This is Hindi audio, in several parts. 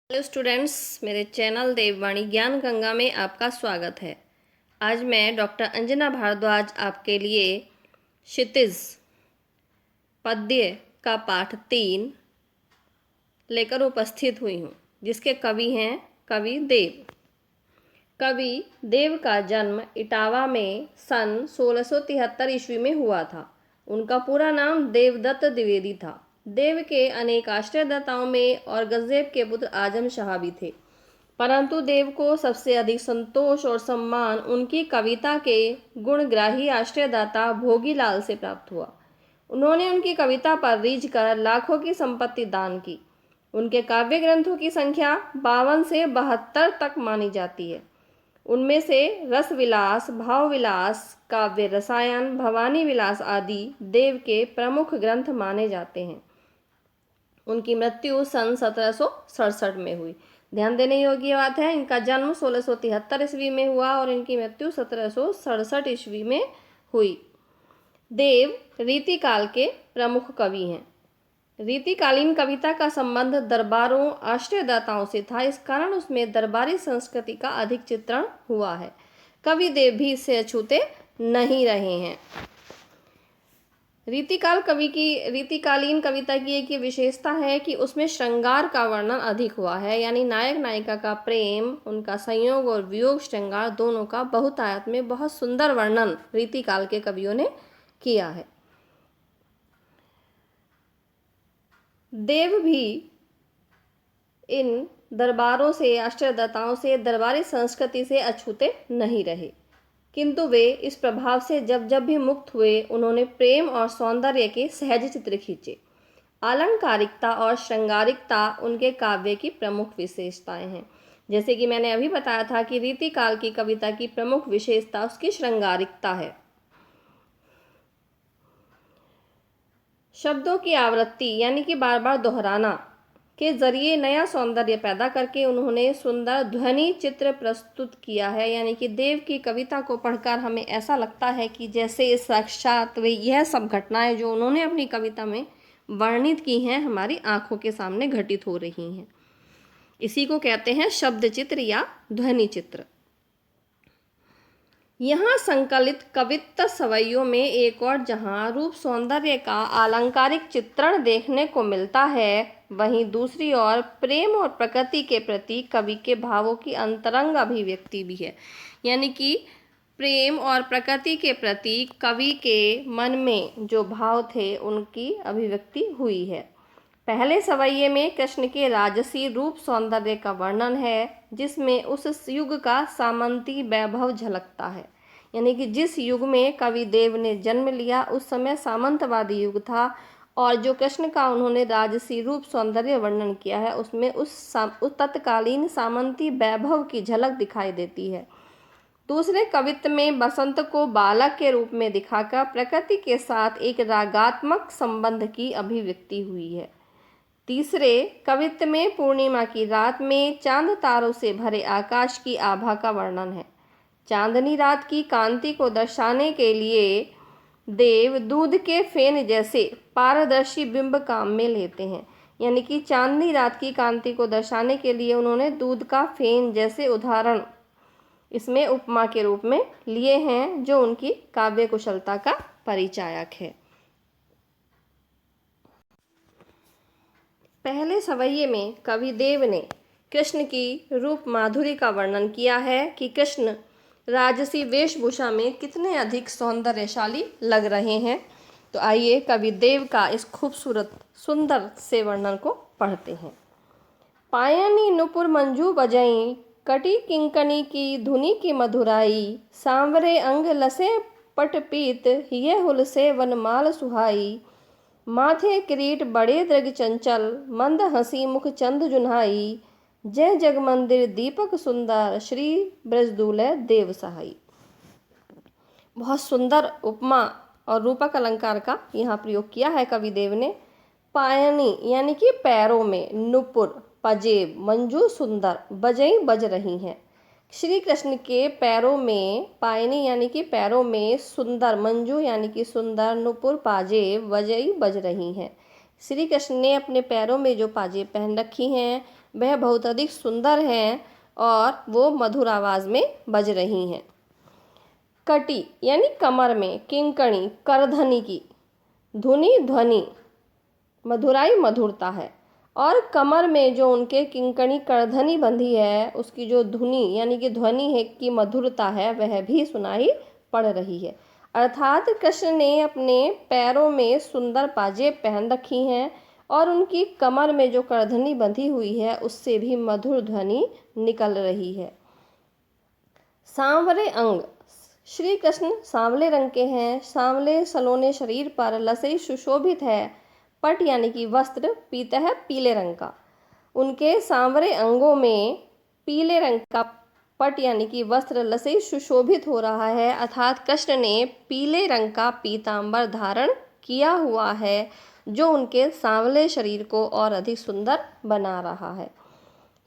हेलो स्टूडेंट्स, मेरे चैनल देववाणी ज्ञान गंगा में आपका स्वागत है। आज मैं डॉक्टर अंजना भारद्वाज आपके लिए क्षितिज पद्य का पाठ 3 लेकर उपस्थित हुई हूँ, जिसके कवि हैं कवि देव। कवि देव का जन्म इटावा में सन 1673 ईस्वी में हुआ था। उनका पूरा नाम देवदत्त द्विवेदी था। देव के अनेक आश्रयदाताओं में औरंगजेब के पुत्र आजम शाह भी थे, परंतु देव को सबसे अधिक संतोष और सम्मान उनकी कविता के गुणग्राही आश्रयदाता भोगीलाल से प्राप्त हुआ। उन्होंने उनकी कविता पर रीझ कर लाखों की संपत्ति दान की। उनके काव्य ग्रंथों की संख्या 52 से 72 तक मानी जाती है। उनमें से रस विलास, भाव विलास, काव्य रसायन, भवानी विलास आदि देव के प्रमुख ग्रंथ माने जाते हैं। उनकी मृत्यु सन 1767 में हुई। ध्यान देने योग्य बात है, इनका जन्म 1673 ईस्वी में हुआ और इनकी मृत्यु 1767 ईस्वी में हुई। देव रीतिकाल के प्रमुख कवि हैं। रीतिकालीन कविता का संबंध दरबारों, आश्रयदाताओं से था। इस कारण उसमें दरबारी संस्कृति का अधिक चित्रण हुआ है। कवि देव भी इससे अछूते नहीं रहे हैं। रीतिकालीन कविता की एक विशेषता है कि उसमें श्रृंगार का वर्णन अधिक हुआ है, यानी नायक नायिका का प्रेम, उनका संयोग और वियोग श्रृंगार दोनों का बहुतायत में बहुत सुंदर वर्णन रीतिकाल के कवियों ने किया है। देव भी इन दरबारों से, आश्रयदाताओं से, दरबारी संस्कृति से अछूते नहीं रहे, किंतु वे इस प्रभाव से जब जब भी मुक्त हुए, उन्होंने प्रेम और सौंदर्य के सहज चित्र खींचे। आलंकारिकता और श्रृंगारिकता उनके काव्य की प्रमुख विशेषताएं हैं। जैसे कि मैंने अभी बताया था कि रीतिकाल की कविता की प्रमुख विशेषता उसकी श्रृंगारिकता है। शब्दों की आवृत्ति यानी कि बार बार दोहराना के जरिए नया सौंदर्य पैदा करके उन्होंने सुंदर ध्वनि चित्र प्रस्तुत किया है। यानी कि देव की कविता को पढ़कर हमें ऐसा लगता है कि जैसे साक्षात वे यह सब घटनाएं जो उन्होंने अपनी कविता में वर्णित की हैं, हमारी आंखों के सामने घटित हो रही हैं। इसी को कहते हैं शब्द चित्र या ध्वनि चित्र। यहाँ संकलित कवित्त सवैयों में एक और जहाँ रूप सौंदर्य का अलंकारिक चित्रण देखने को मिलता है, वहीं दूसरी ओर प्रेम और प्रकृति के प्रति कवि के भावों की अंतरंग अभिव्यक्ति भी है। यानी कि प्रेम और प्रकृति के प्रति कवि के मन में जो भाव थे, उनकी अभिव्यक्ति हुई है। पहले सवैये में कृष्ण के राजसी रूप सौंदर्य का वर्णन है, जिसमें उस युग का सामंती वैभव झलकता है। यानी कि जिस युग में कवि देव ने जन्म लिया, उस समय सामंतवादी युग था, और जो कृष्ण का उन्होंने राजसी रूप सौंदर्य वर्णन किया है, उसमें उस तत्कालीन सामंती वैभव की झलक दिखाई देती है। दूसरे कवित्व में बसंत को बालक के रूप में दिखाकर प्रकृति के साथ एक रागात्मक संबंध की अभिव्यक्ति हुई है। तीसरे कवित्व में पूर्णिमा की रात में चांद तारों से भरे आकाश की आभा का वर्णन है। चांदनी रात की कांति को दर्शाने के लिए देव दूध के फेन जैसे पारदर्शी बिंब काम में लेते हैं। यानी कि चांदनी रात की कांति को दर्शाने के लिए उन्होंने दूध का फेन जैसे उदाहरण इसमें उपमा के रूप में लिए हैं, जो उनकी काव्य कुशलता का परिचायक है। पहले सवैये में कवि देव ने कृष्ण की रूप माधुरी का वर्णन किया है कि कृष्ण राजसी वेशभूषा में कितने अधिक सौंदर्यशाली लग रहे हैं। तो आइए कवि देव का इस खूबसूरत सुंदर से वर्णन को पढ़ते हैं। पायनी नुपुर मंजू बजई, कटी किंकनी की धुनी की मधुराई, सांवरे अंग लसे पटपीत, हिये हुल से वनमाल सुहाई, माथे किरीट बड़े दृग चंचल, मंद हंसी मुख चंद जुन्हाई, जय जग मंदिर दीपक सुंदर, श्री ब्रजदूलय देव सहाई। बहुत सुंदर उपमा और रूपक अलंकार का यहाँ प्रयोग किया है कवि देव ने। पायनी यानी कि पैरों में, नुपुर पजेब, मंजू सुंदर, बजई बज रही हैं। श्री कृष्ण के पैरों में, पायनी यानी कि पैरों में, सुंदर मंजू यानी कि सुंदर, नुपुर पाजेब, बजई बज रही हैं। श्री कृष्ण ने अपने पैरों में जो पाजेब पहन रखी हैं, वह बहुत अधिक सुंदर हैं और वो मधुर आवाज़ में बज रही हैं। कटी यानी कमर में, किंकणी करधनी की, धुनी ध्वनि मधुराई मधुरता है, और कमर में जो उनके किंकणी करधनी बंधी है उसकी जो धुनी यानी कि ध्वनि है की मधुरता है वह भी सुनाई पड़ रही है। अर्थात कृष्ण ने अपने पैरों में सुंदर पाजेब पहन रखी हैं और उनकी कमर में जो करधनी बंधी हुई है उससे भी मधुर ध्वनि निकल रही है। सांवरे अंग, श्री कृष्ण सांवले रंग के हैं। सांवले सलोने शरीर पर लसई सुशोभित है। पट यानी कि वस्त्र पीता है पीले रंग का। उनके सांवरे अंगों में पीले रंग का पट यानी कि वस्त्र लसई सुशोभित हो रहा है, अर्थात कृष्ण ने पीले रंग का पीतांबर धारण किया हुआ है जो उनके सांवले शरीर को और अधिक सुंदर बना रहा है।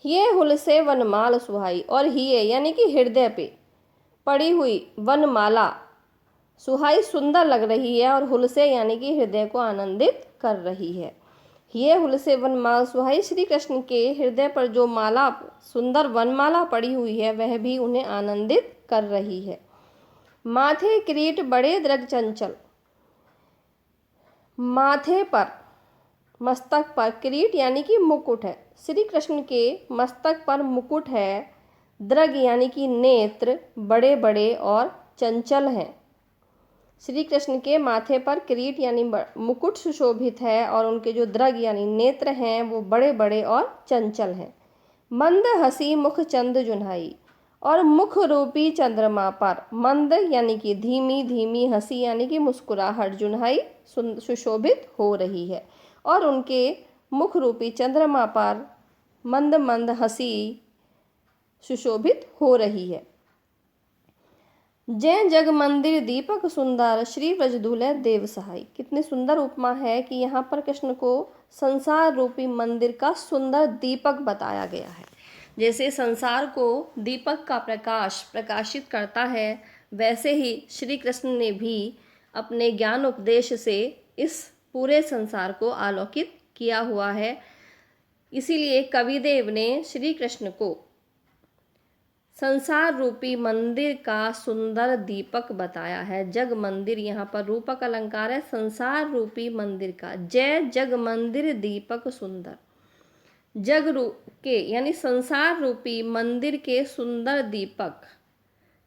ये हुलसे वनमाल सुहाई, और हिये यानी कि हृदय पे पड़ी हुई वनमाला सुहाई सुंदर लग रही है, और हुलसे यानी कि हृदय को आनंदित कर रही है। ये हुलसे वनमाल सुहाई, श्री कृष्ण के हृदय पर जो माला सुंदर वनमाला पड़ी हुई है वह भी उन्हें आनंदित कर रही है। माथे किरीट बड़े दृग चंचल, माथे पर मस्तक पर किरीट यानी कि मुकुट है। श्री कृष्ण के मस्तक पर मुकुट है। दृग यानी कि नेत्र बड़े बड़े और चंचल हैं। श्री कृष्ण के माथे पर किरीट यानी मुकुट सुशोभित है और उनके जो दृग यानी नेत्र हैं वो बड़े बड़े और चंचल हैं। मंद हसी मुख चंद जुन्हाई, और मुख रूपी चंद्रमा पर मंद यानी कि धीमी धीमी हंसी यानी कि मुस्कुराहट जुन्हाई सुशोभित हो रही है, और उनके मुख रूपी चंद्रमा पर मंद मंद हंसी सुशोभित हो रही है। जय जग मंदिर दीपक सुंदर, श्री ब्रज धूले देव सहाय। कितनी सुंदर उपमा है कि यहाँ पर कृष्ण को संसार रूपी मंदिर का सुंदर दीपक बताया गया है। जैसे संसार को दीपक का प्रकाश प्रकाशित करता है, वैसे ही श्री कृष्ण ने भी अपने ज्ञान उपदेश से इस पूरे संसार को आलोकित किया हुआ है। इसीलिए कविदेव ने श्री कृष्ण को संसार रूपी मंदिर का सुंदर दीपक बताया है। जग मंदिर यहाँ पर रूपक अलंकार है संसार रूपी मंदिर का। जय जग मंदिर दीपक सुंदर, जग के यानी संसार रूपी मंदिर के सुंदर दीपक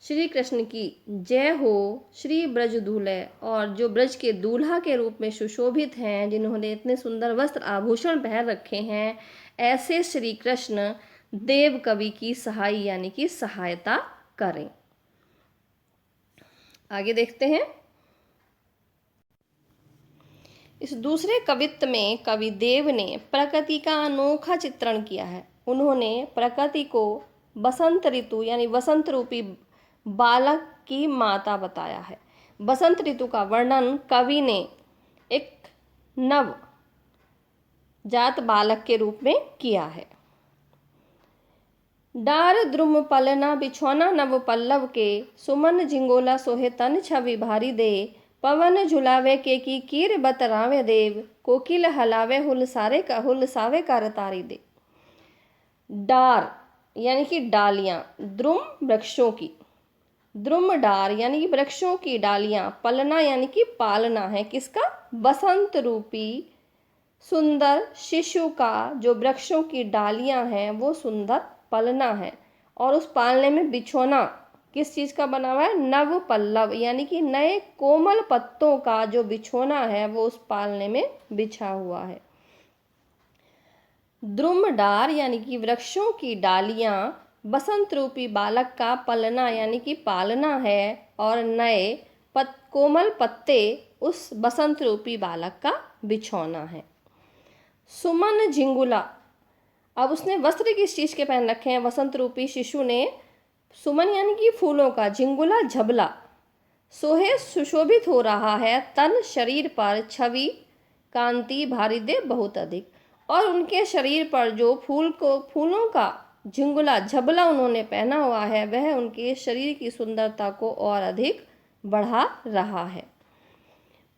श्री कृष्ण की जय हो। श्री ब्रज दूल्हे, और जो ब्रज के दूल्हा के रूप में सुशोभित हैं, जिन्होंने इतने सुंदर वस्त्र आभूषण पहन रखे हैं, ऐसे श्री कृष्ण देव कवि की सहाय यानी कि सहायता करें। आगे देखते हैं। इस दूसरे कवित्व में कवि देव ने प्रकृति का अनोखा चित्रण किया है। उन्होंने प्रकृति को बसंत ऋतु यानी वसंत रूपी बालक की माता बताया है। बसंत ऋतु का वर्णन कवि ने एक नव जात बालक के रूप में किया है। डार द्रुम पलना बिछौना नव पल्लव के, सुमन झिंगोला सोहे तन छवि भारी दे, पवन झुलावे के की कीर बतरावे देव, कोकिल हलावे हुलसावे कर तारी दे। डार यानी कि डालियां, द्रुम वृक्षों की, द्रुम डार यानी कि वृक्षों की डालियां, पलना यानी कि पालना है किसका, बसंत रूपी सुंदर शिशु का जो वृक्षों की डालियां हैं वो सुंदर पलना है, और उस पालने में बिछौना किस चीज का बना हुआ है, नव पल्लव यानी कि नए कोमल पत्तों का जो बिछौना है वो उस पालने में बिछा हुआ है। द्रुम डार यानी कि वृक्षों की डालियां बसंत रूपी बालक का पलना यानी कि पालना है, और नए कोमल पत्ते उस बसंत रूपी बालक का बिछौना है। सुमन झिंगुला, अब उसने वस्त्र किस चीज के पहन रखे हैं, वसंत रूपी शिशु ने सुमन यानी कि फूलों का, झिंगुला झबला, सोहे सुशोभित हो रहा है तन शरीर पर, छवि कांति भारी दे बहुत अधिक, और उनके शरीर पर जो फूलों का झिंगुला झबला उन्होंने पहना हुआ है वह उनके शरीर की सुंदरता को और अधिक बढ़ा रहा है।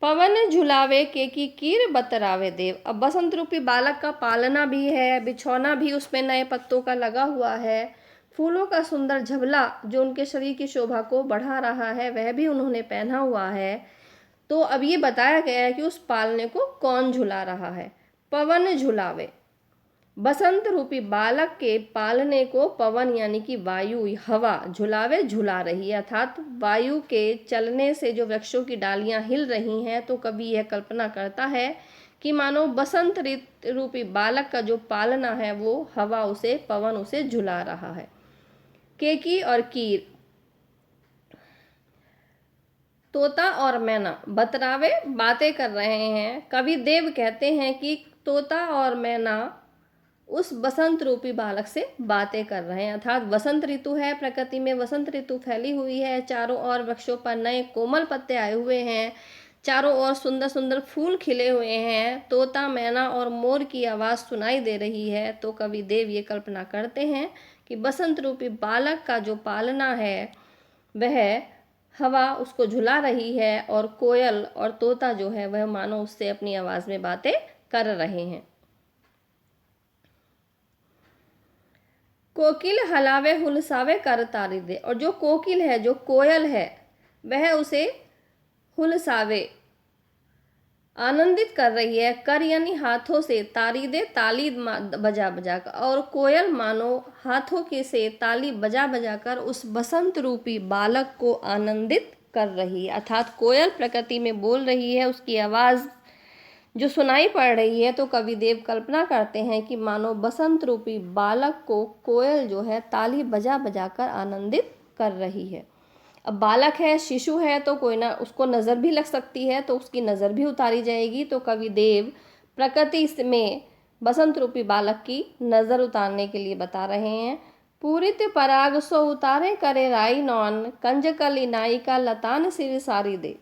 पवन झुलावे के की कीर बतरावे देव। अब बसंत रूपी बालक का पालना भी है, बिछौना भी उसमें नए पत्तों का लगा हुआ है, फूलों का सुंदर झबला जो उनके शरीर की शोभा को बढ़ा रहा है वह भी उन्होंने पहना हुआ है। तो अब ये बताया गया है कि उस पालने को कौन झुला रहा है। पवन झुलावे, बसंत रूपी बालक के पालने को पवन यानी कि वायु, हवा झुलावे झुला रही है, अर्थात वायु के चलने से जो वृक्षों की डालियां हिल रही हैं। तो कवि यह कल्पना करता है कि मानो बसंत रूपी बालक का जो पालना है वो हवा उसे, पवन उसे झुला रहा है। केकी और कीर, तोता और मैना बतरावे बातें कर रहे हैं। कवि देव कहते हैं कि तोता और मैना उस बसंत रूपी बालक से बातें कर रहे हैं, अर्थात वसंत ऋतु है, प्रकृति में वसंत ऋतु फैली हुई है, चारों ओर वृक्षों पर नए कोमल पत्ते आए हुए हैं, चारों ओर सुंदर सुंदर फूल खिले हुए हैं, तोता, मैना और मोर की आवाज़ सुनाई दे रही है। तो कवि देव ये कल्पना करते हैं कि बसंत रूपी बालक का जो पालना है वह हवा उसको झुला रही है और कोयल और तोता जो है वह मानो उससे अपनी आवाज़ में बातें कर रहे हैं। कोकिल हलावे हुलसावे कर तारी दे, और जो कोकिल है, जो कोयल है, वह उसे हुलसावे आनंदित कर रही है, कर यानी हाथों से, तारी दे ताली बजा बजा कर, और कोयल मानो हाथों के से ताली बजा बजा कर उस बसंत रूपी बालक को आनंदित कर रही है, अर्थात कोयल प्रकृति में बोल रही है, उसकी आवाज़ जो सुनाई पड़ रही है। तो कवि देव कल्पना करते हैं कि मानो बसंत रूपी बालक को कोयल जो है ताली बजा बजा कर आनंदित कर रही है। अब बालक है, शिशु है, तो कोई ना उसको नज़र भी लग सकती है, तो उसकी नज़र भी उतारी जाएगी। तो कवि देव प्रकृति में बसंत रूपी बालक की नज़र उतारने के लिए बता रहे हैं। पूरित पराग सो उतारे करे राई नौन, कंजकल इनाई का लतान सिर सारी दे।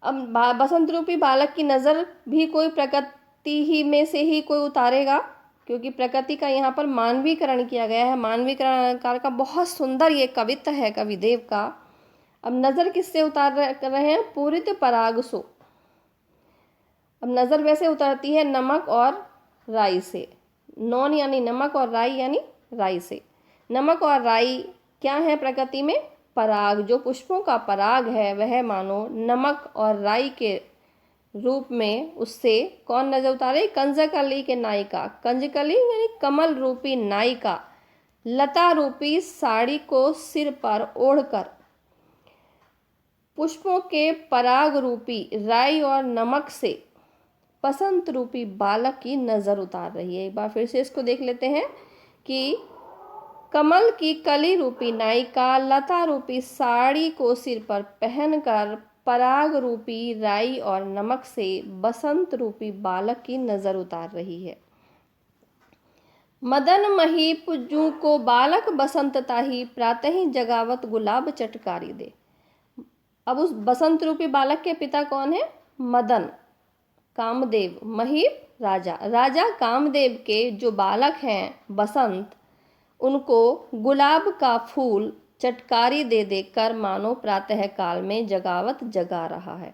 अब बसंत रूपी बालक की नज़र भी कोई प्रकृति ही में से ही कोई उतारेगा, क्योंकि प्रकृति का यहाँ पर मानवीकरण किया गया है। मानवीकरण अलंकार का बहुत सुंदर ये कवित्व है कवि देव का। अब नज़र किससे उतार रहे हैं? पूरित पराग सो। अब नज़र वैसे उतरती है नमक और राई से, नौन यानी नमक और राई यानी राई से। नमक और राई क्या है प्रकृति में? पराग। जो पुष्पों का पराग है वह मानो नमक और राई के रूप में उससे कौन नजर उतारे? कंजकली के नायिका, कंजकली यानी कमल रूपी नायिका लता रूपी साड़ी को सिर पर ओढ़कर पुष्पों के पराग रूपी राई और नमक से बसंत रूपी बालक की नजर उतार रही है। एक बार फिर से इसको देख लेते हैं कि कमल की कली रूपी नायिका लता रूपी साड़ी को सिर पर पहनकर पराग रूपी राई और नमक से बसंत रूपी बालक की नजर उतार रही है। मदन मही पुज्जू को बालक बसंत ताही, प्रातः ही जगावत गुलाब चटकारी दे। अब उस बसंत रूपी बालक के पिता कौन है? मदन, कामदेव, मही राजा। राजा कामदेव के जो बालक हैं बसंत, उनको गुलाब का फूल चटकारी दे देकर मानो प्रातः काल में जगावत जगा रहा है।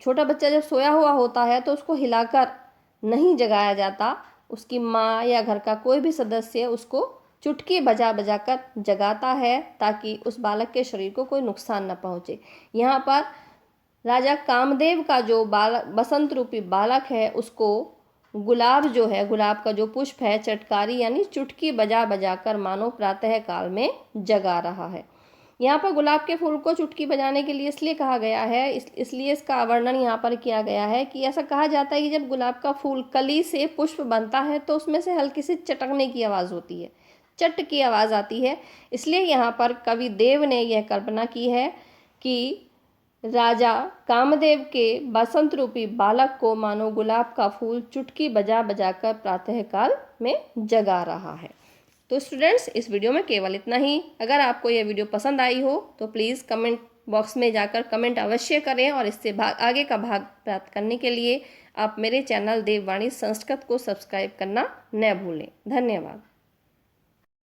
छोटा बच्चा जब सोया हुआ होता है तो उसको हिलाकर नहीं जगाया जाता, उसकी माँ या घर का कोई भी सदस्य उसको चुटकी बजा बजा कर जगाता है ताकि उस बालक के शरीर को कोई नुकसान न पहुँचे। यहाँ पर राजा कामदेव का जो बालक बसंत रूपी बालक है उसको गुलाब जो है, गुलाब का जो पुष्प है, चटकारी यानी चुटकी बजा बजा कर मानो प्रातः काल में जगा रहा है। यहाँ पर गुलाब के फूल को चुटकी बजाने के लिए इसलिए कहा गया है, इसलिए इसका वर्णन यहाँ पर किया गया है कि ऐसा कहा जाता है कि जब गुलाब का फूल कली से पुष्प बनता है तो उसमें से हल्की सी चटकने की आवाज़ होती है, चट की आवाज़ आती है। इसलिए यहाँ पर कवि देव ने यह कल्पना की है कि राजा कामदेव के बसंत रूपी बालक को मानो गुलाब का फूल चुटकी बजा बजा कर प्रातः काल में जगा रहा है। तो स्टूडेंट्स, इस वीडियो में केवल इतना ही। अगर आपको यह वीडियो पसंद आई हो तो प्लीज़ कमेंट बॉक्स में जाकर कमेंट अवश्य करें, और इससे आगे का भाग प्राप्त करने के लिए आप मेरे चैनल देववाणी संस्कृत को सब्सक्राइब करना न भूलें। धन्यवाद।